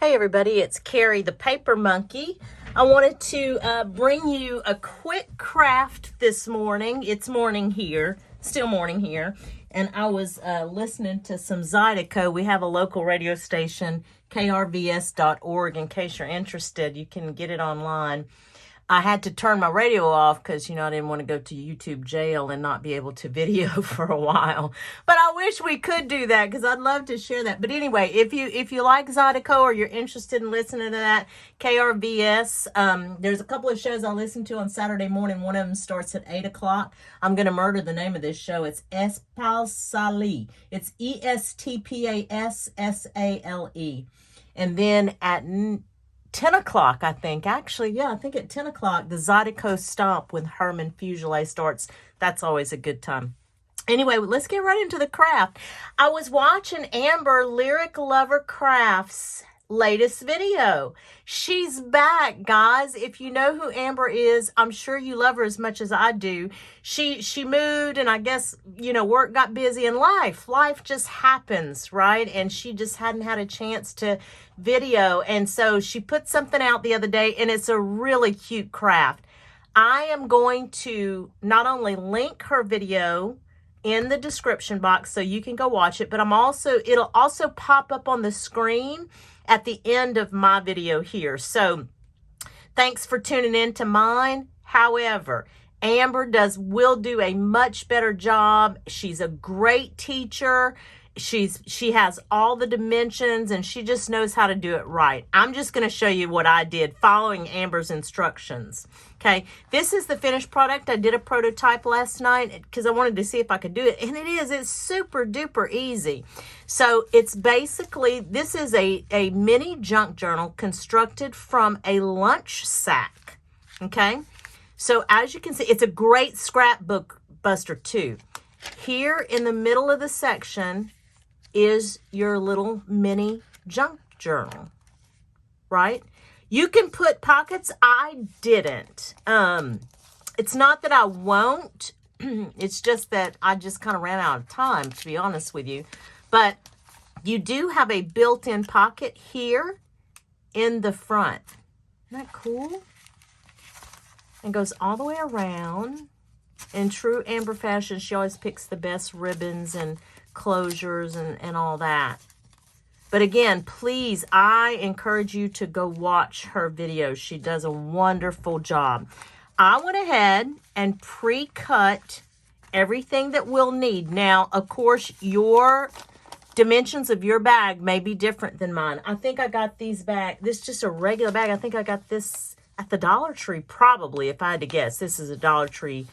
Hey everybody, it's Carrie the Paper Monkey. I wanted to bring you a quick craft this morning. It's morning here, still morning here, and I was listening to some Zydeco. We have a local radio station, krvs.org. In case you're interested, you can get it online. I had to turn my radio off because, I didn't want to go to YouTube jail and not be able to video for a while. But I wish we could do that because I'd love to share that. But anyway, if you like Zydeco or you're interested in listening to that, KRVS, there's a couple of shows I listen to on Saturday morning. One of them starts at 8 o'clock. I'm going to murder the name of this show. It's Espasale. It's ESTPASSALE. And then at 10 o'clock, I think. Actually, I think at 10 o'clock, the Zydeco Stomp with Herman Fugile starts. That's always a good time. Anyway, let's get right into the craft. I was watching Amber Lyric Lover Crafts' latest video. She's back, guys. If you know who Amber is, I'm sure you love her as much as I do. She moved, and I guess, work got busy, and life just happens, right? And she just hadn't had a chance to video, and so she put something out the other day, and it's a really cute craft. I am going to not only link her video in the description box so you can go watch it, but it'll also pop up on the screen at the end of my video here. So thanks for tuning in to mine. However, Amber will do a much better job. She's a great teacher. She has all the dimensions, and she just knows how to do it right. I'm just going to show you what I did following Amber's instructions. Okay, this is the finished product. I did a prototype last night because I wanted to see if I could do it, and it's super duper easy. So it's basically, this is a mini junk journal constructed from a lunch sack. Okay, so as you can see, it's a great scrapbook buster too. Here in the middle of the section is your little mini junk journal, right? You can put pockets. I didn't. It's not that I won't. It's just that I just kind of ran out of time, to be honest with you. But you do have a built-in pocket here in the front. Isn't that cool? It goes all the way around. In true Amber fashion, she always picks the best ribbons and closures and all that. But again, please, I encourage you to go watch her videos. She does a wonderful job. I went ahead and pre-cut everything that we'll need. Now, of course, your dimensions of your bag may be different than mine. I think I got these bags. This is just a regular bag. I think I got this at the Dollar Tree, probably, if I had to guess. This is a Dollar Tree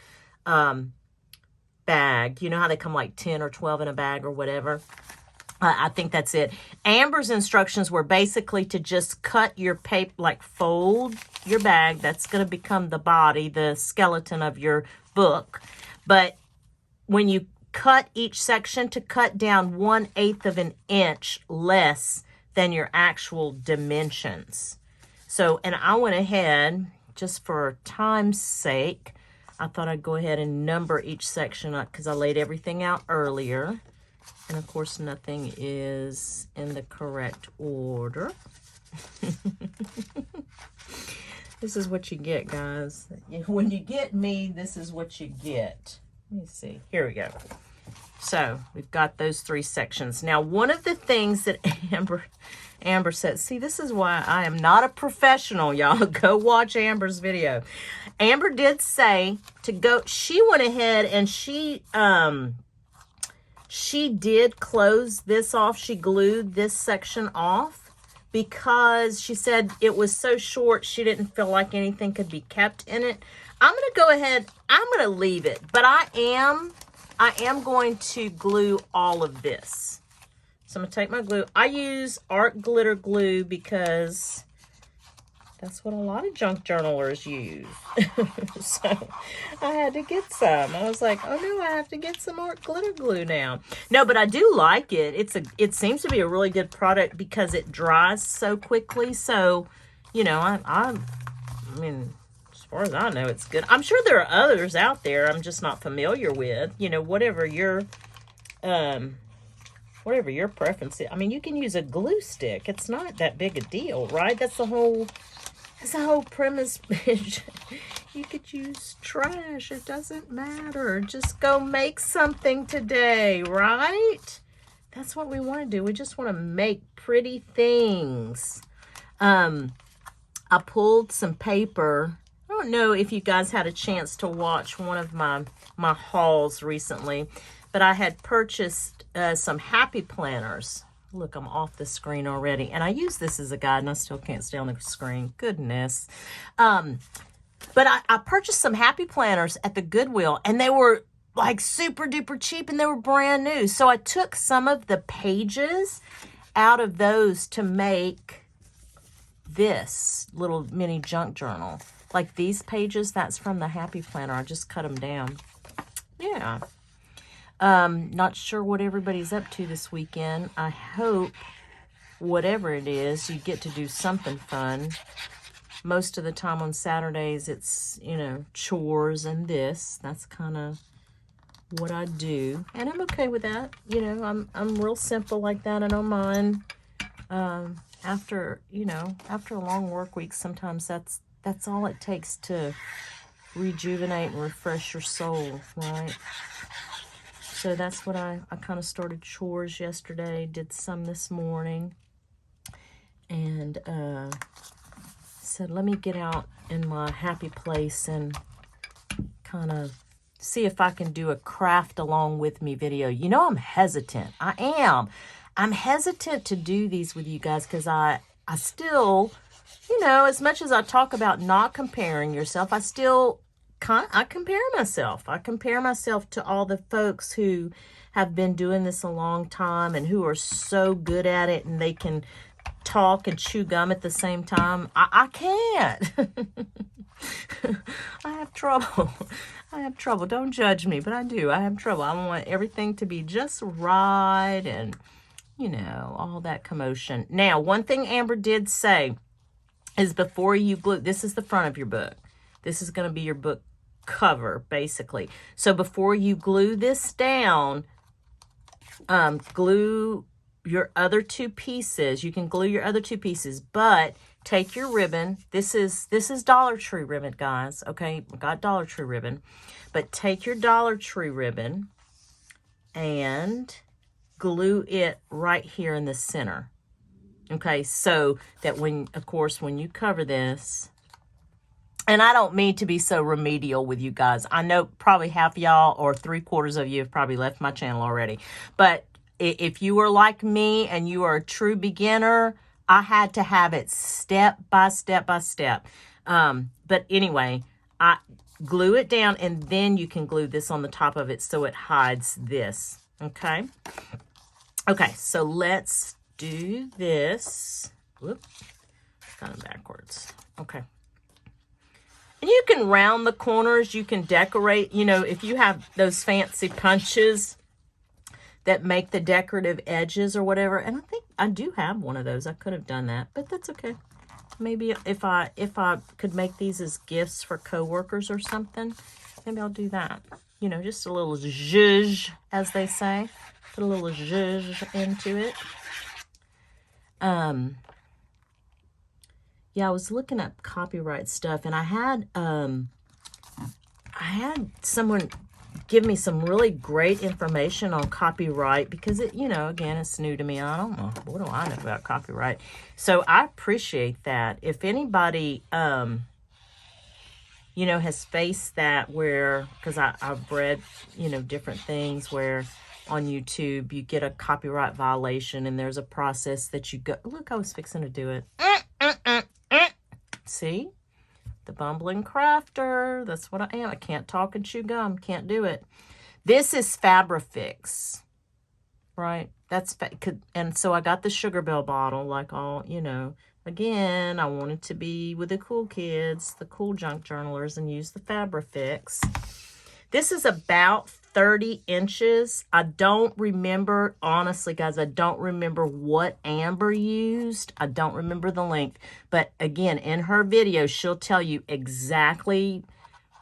bag. You know how they come like 10 or 12 in a bag or whatever? I think that's it. Amber's instructions were basically to just cut your paper, like fold your bag. That's going to become the body, the skeleton of your book. But when you cut each section, to cut down 1/8 of an inch less than your actual dimensions. So, and I went ahead, just for time's sake, I thought I'd go ahead and number each section up because I laid everything out earlier. And of course, nothing is in the correct order. This is what you get, guys. When you get me, this is what you get. Let me see. Here we go. So we've got those 3 sections. Now, one of the things that Amber said, see, this is why I am not a professional, y'all. Go watch Amber's video. Amber did say to go, she went ahead and she did close this off. She glued this section off because she said it was so short, she didn't feel like anything could be kept in it. I'm going to go ahead, I'm going to leave it, but I am going to glue all of this. So I'm going to take my glue. I use Art Glitter Glue because that's what a lot of junk journalers use. So I had to get some. I was like, oh no, I have to get some Art Glitter Glue now. No, but I do like it. It seems to be a really good product because it dries so quickly. So, I mean, as far as I know, it's good. I'm sure there are others out there I'm just not familiar with. Whatever your whatever your preference is. I mean, you can use a glue stick. It's not that big a deal, right? That's the whole premise. You could use trash. It doesn't matter. Just go make something today, right? That's what we want to do. We just want to make pretty things. I pulled some paper. I don't know if you guys had a chance to watch one of my hauls recently, but I had purchased some happy planners. Look, I'm off the screen already. And I use this as a guide, and I still can't stay on the screen. Goodness. But I purchased some happy planners at the Goodwill, and they were like super duper cheap, and they were brand new. So I took some of the pages out of those to make this little mini junk journal. Like these pages, that's from the happy planner. I just cut them down. Yeah. Not sure what everybody's up to this weekend. I hope whatever it is, you get to do something fun. Most of the time on Saturdays, it's, you know, chores and this. That's kind of what I do. And I'm okay with that. You know, I'm real simple like that. I don't mind. After a long work week, sometimes that's all it takes to rejuvenate and refresh your soul, right? So that's what I kind of started chores yesterday, did some this morning, and said, let me get out in my happy place and kind of see if I can do a craft along with me video. You know, I'm hesitant. I am. I'm hesitant to do these with you guys because I still, you know, as much as I talk about not comparing yourself, I compare myself. I compare myself to all the folks who have been doing this a long time and who are so good at it, and they can talk and chew gum at the same time. I can't. I have trouble. Don't judge me, but I do. I have trouble. I want everything to be just right and, you know, all that commotion. Now, one thing Amber did say is before you glue, this is the front of your book. This is going to be your book cover, basically. So before you glue this down, glue your other two pieces. You can glue your other two pieces, but take your ribbon. This is Dollar Tree ribbon, guys. Okay, I got Dollar Tree ribbon. But take your Dollar Tree ribbon and glue it right here in the center. Okay, so that when you cover this, and I don't mean to be so remedial with you guys. I know probably half y'all or 3/4 of you have probably left my channel already. But if you are like me and you are a true beginner, I had to have it step by step by step. But anyway, I glue it down, and then you can glue this on the top of it so it hides this. Okay? Okay, so let's do this. Whoop, got it backwards. Okay. And you can round the corners. You can decorate, you know, if you have those fancy punches that make the decorative edges or whatever. And I think I do have one of those. I could have done that, but that's okay. Maybe if I could make these as gifts for coworkers or something, maybe I'll do that. You know, just a little zhuzh, as they say. Put a little zhuzh into it. Yeah, I was looking up copyright stuff, and I had someone give me some really great information on copyright because it, you know, again, it's new to me. I don't know. What do I know about copyright? So I appreciate that. If anybody, you know, has faced that where, because I've read, you know, different things where on YouTube you get a copyright violation and there's a process that you go, look, I was fixing to do it. See? The bumbling crafter. That's what I am. I can't talk and chew gum. Can't do it. This is Fabrifix. Right? That's, and so I got the Sugar Bell bottle, like all, you know, again, I wanted to be with the cool kids, the cool junk journalers, and use the Fabrifix. This is about 30 inches. I don't remember, honestly, guys, I don't remember what Amber used. I don't remember the length. But again, in her video, she'll tell you exactly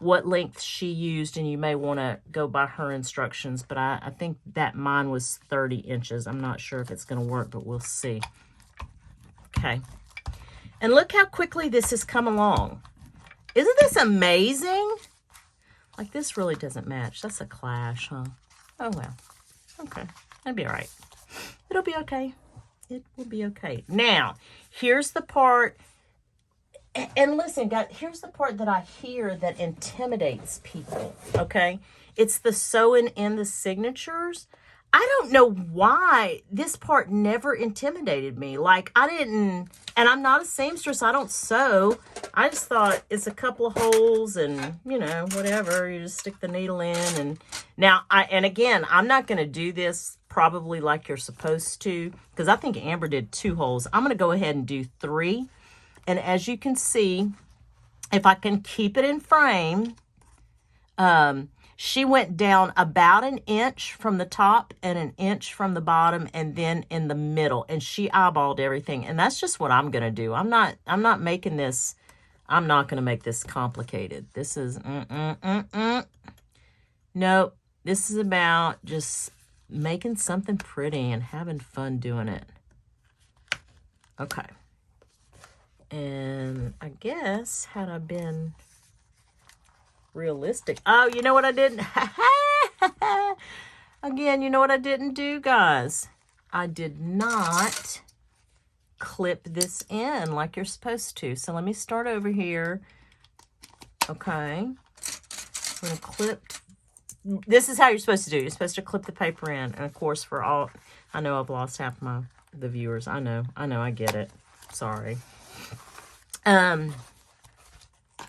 what length she used, and you may want to go by her instructions, but I think that mine was 30 inches. I'm not sure if it's going to work, but we'll see. Okay. And look how quickly this has come along. Isn't this amazing? Like, this really doesn't match. That's a clash, huh? Oh, well. Okay. That'll be all right. It'll be okay. It will be okay. Now, here's the part. And listen, guys, here's the part that I hear that intimidates people, okay? It's the sewing in the signatures. I don't know why this part never intimidated me. Like, I didn't, and I'm not a seamstress. I don't sew. I just thought it's a couple of holes and, you know, whatever. You just stick the needle in. And now, and again, I'm not going to do this probably like you're supposed to, because I think Amber did 2 holes. I'm going to go ahead and do 3. And as you can see, if I can keep it in frame, she went down about 1 inch from the top and 1 inch from the bottom, and then in the middle, and she eyeballed everything. And that's just what I'm going to do. I'm not making this, I'm not going to make this complicated. This is, Nope. This is about just making something pretty and having fun doing it. Okay. And I guess, had I been realistic. Oh, you know what I didn't? Again, you know what I didn't do, guys? I did not clip this in like you're supposed to. So let me start over here. Okay. I'm going to clip. This is how you're supposed to do. You're supposed to clip the paper in. And of course, for all, I know I've lost half the viewers. I know, I get it. Sorry.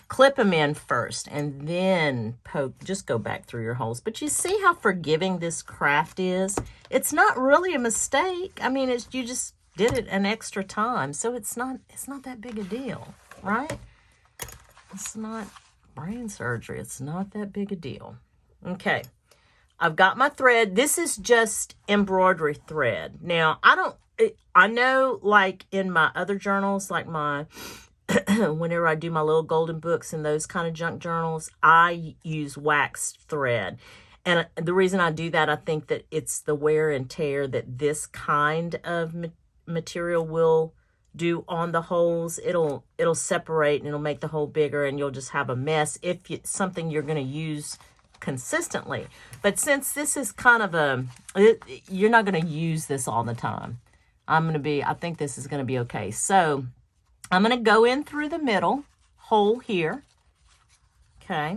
Clip them in first and then poke, just go back through your holes. But you see how forgiving this craft is? It's not really a mistake. I mean, it's, you just did it an extra time. So it's not that big a deal, right? It's not brain surgery. It's not that big a deal. Okay. I've got my thread. This is just embroidery thread. Now, I know like in my other journals, like my whenever I do my little golden books and those kind of junk journals, I use waxed thread. And the reason I do that, I think that it's the wear and tear that this kind of material will do on the holes. It'll separate and it'll make the hole bigger, and you'll just have a mess if it's something you're going to use consistently. But since this is kind of you're not going to use this all the time. I think this is going to be okay. So I'm going to go in through the middle hole here. Okay.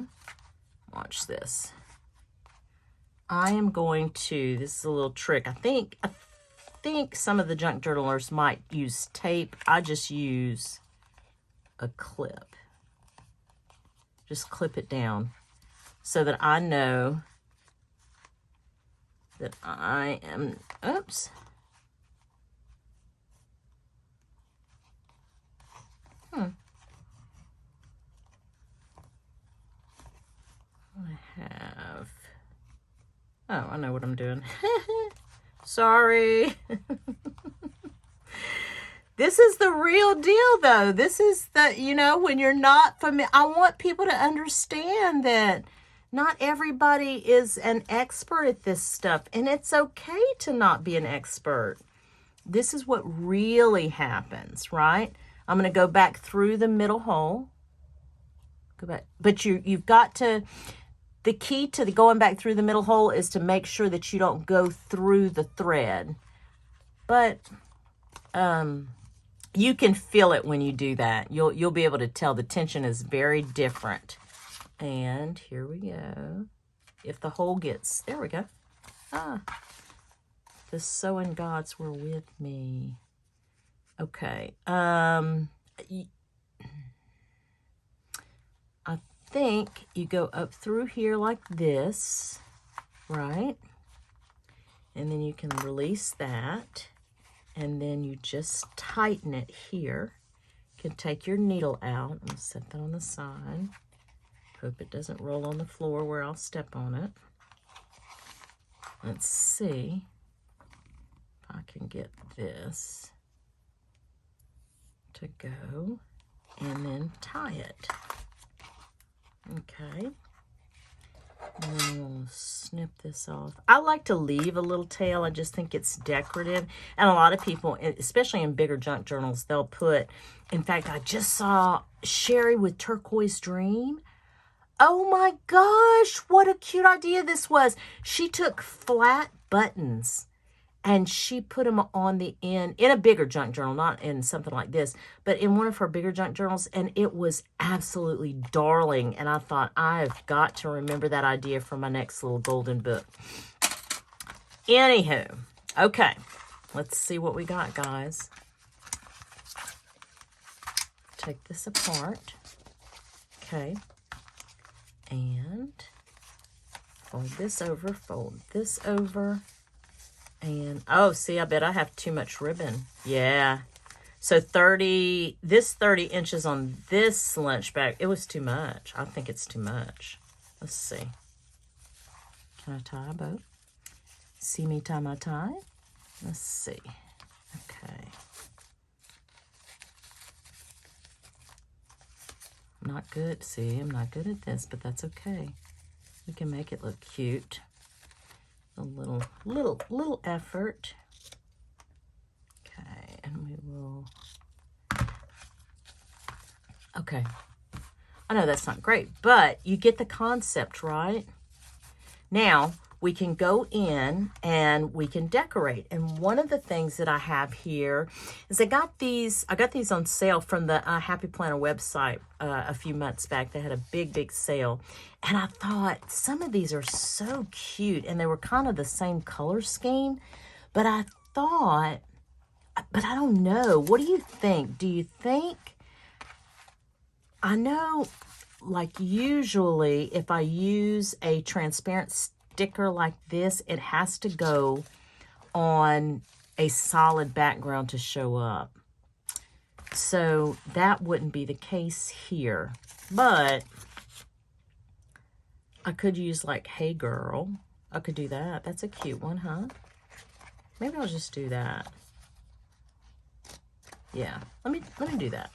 Watch this. I am going to, this is a little trick. I think some of the junk journalers might use tape. I just use a clip. Just clip it down so that I know that I am, oops. I have, oh, I know what I'm doing. Sorry. This is the real deal, though. This is the, you know, when you're not familiar, I want people to understand that not everybody is an expert at this stuff, and it's okay to not be an expert. This is what really happens, right? I'm going to go back through the middle hole. Go back. But you've got to, the key to going back through the middle hole is to make sure that you don't go through the thread. But you can feel it when you do that. You'll be able to tell the tension is very different. And here we go. If the hole gets, there we go. The sewing gods were with me. Okay. I think you go up through here like this, right? And then you can release that. And then you just tighten it here. You can take your needle out. I'm going to set that on the side. Hope it doesn't roll on the floor where I'll step on it. Let's see if I can get this to go and then tie it. Okay. And then we'll snip this off. I like to leave a little tail. I just think it's decorative. And a lot of people, especially in bigger junk journals, they'll put, in fact, I just saw Sherry with Turquoise Dream. Oh my gosh, what a cute idea this was. She took flat buttons and she put them on the end in a bigger junk journal, not in something like this, but in one of her bigger junk journals, and it was absolutely darling. And I thought, I've got to remember that idea for my next little golden book. Anywho, okay, let's see what we got, guys. Take this apart. Okay. And fold this over. And, oh, see, I bet I have too much ribbon. Yeah. So 30 inches on this lunch bag. It was too much. I think it's too much. Let's see. Can I tie a bow? See me tie my tie? Let's see. Okay. I'm not good. See, I'm not good at this, but that's okay. We can make it look cute. A little effort. Okay, and we will. Okay. I know that's not great, but you get the concept, right? Now, we can go in and we can decorate. And one of the things that I have here is I got these on sale from the Happy Planner website a few months back. They had a big sale. And I thought some of these are so cute and they were kind of the same color scheme. But I thought, but I don't know. What do you think? Do you think, I know like usually if I use a transparent sticker like this, it has to go on a solid background to show up. So that wouldn't be the case here. But I could use like Hey Girl. I could do that. That's a cute one, huh? Maybe I'll just do that. Yeah, let me do that.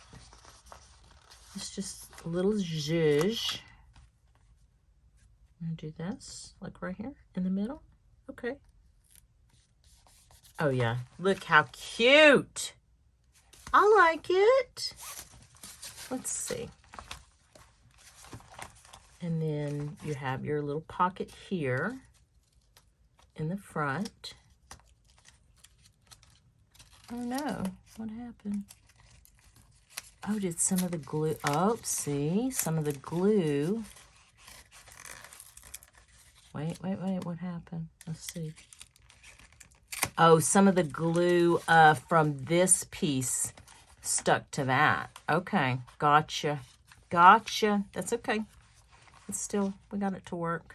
It's just a little zhuzh. I'm gonna do this, like right here in the middle. Okay. Oh yeah, look how cute. I like it. Let's see. And then you have your little pocket here in the front. Oh no, what happened? Oh, did some of the glue, oh, see, some of the glue. Wait, what happened? Let's see. Oh, some of the glue from this piece stuck to that. Okay, gotcha. That's okay. It's still, we got it to work.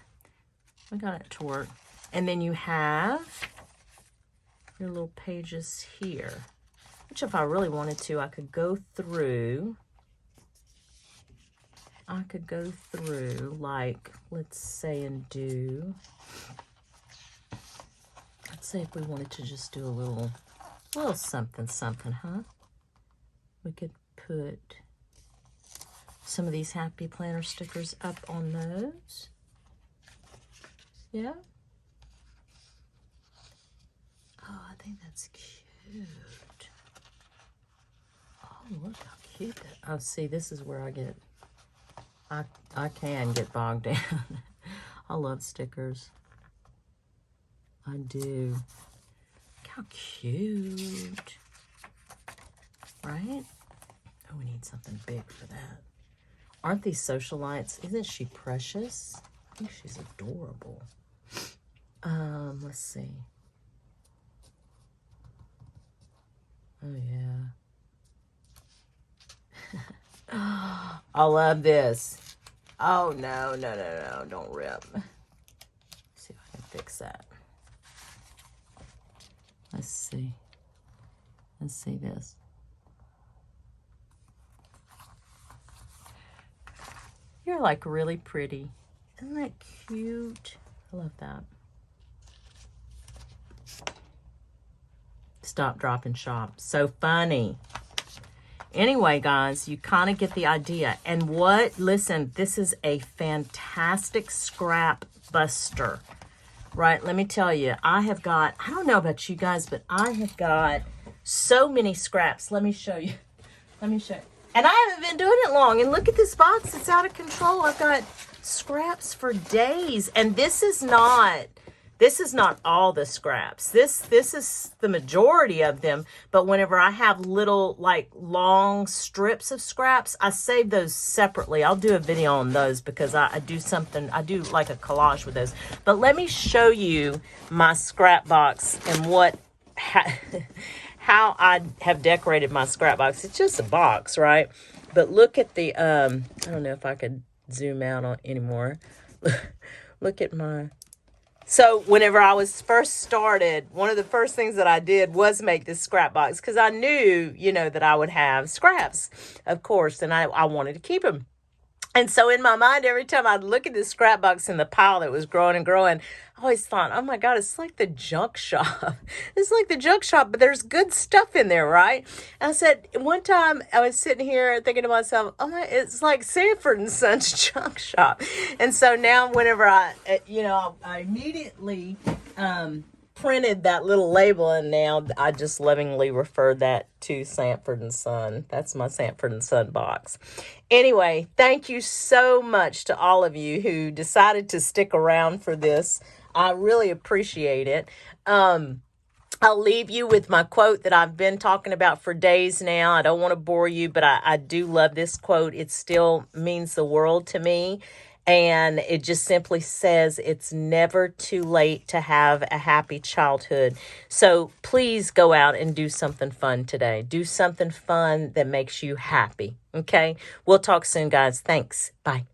And then you have your little pages here, which if I really wanted to, I could go through like, let's say, and do, let's say if we wanted to just do a little something, huh? We could put some of these Happy Planner stickers up on those. Yeah. Oh, I think that's cute. Oh, look how cute that. Oh, see, this is where I get, I can get bogged down. I love stickers. I do. Look how cute. Right? Oh, we need something big for that. Aren't these socialites? Isn't she precious? I think she's adorable. Let's see. Oh, yeah. I love this. Oh, no, don't rip. Let's see if I can fix that. Let's see this. You're like really pretty. Isn't that cute? I love that. Stop, drop, and shop. So funny. Anyway, guys, you kind of get the idea. And listen, this is a fantastic scrap buster, right? Let me tell you, I don't know about you guys, but I have got so many scraps. Let me show you. Let me show you. And I haven't been doing it long. And look at this box. It's out of control. I've got scraps for days. And this is not all the scraps. This is the majority of them. But whenever I have little, like, long strips of scraps, I save those separately. I'll do a video on those because I do like a collage with those. But let me show you my scrap box and how I have decorated my scrap box. It's just a box, right? But look at the, I don't know if I could zoom out on anymore. Look at my... So whenever I was first started, one of the first things that I did was make this scrap box because I knew, that I would have scraps, of course, and I wanted to keep them. And so in my mind, every time I'd look at this scrap box in the pile that was growing and growing, I always thought, oh my God, it's like the junk shop. It's like the junk shop, but there's good stuff in there, right? And I said, one time I was sitting here thinking to myself, it's like Sanford and Son's junk shop. And so now whenever I immediately printed that little label, and now I just lovingly refer that to Sanford and Son. That's my Sanford and Son box. Anyway, thank you so much to all of you who decided to stick around for this. I really appreciate it. I'll leave you with my quote that I've been talking about for days now. I don't want to bore you, but I do love this quote. It still means the world to me. And it just simply says it's never too late to have a happy childhood. So please go out and do something fun today. Do something fun that makes you happy. Okay? We'll talk soon, guys. Thanks. Bye.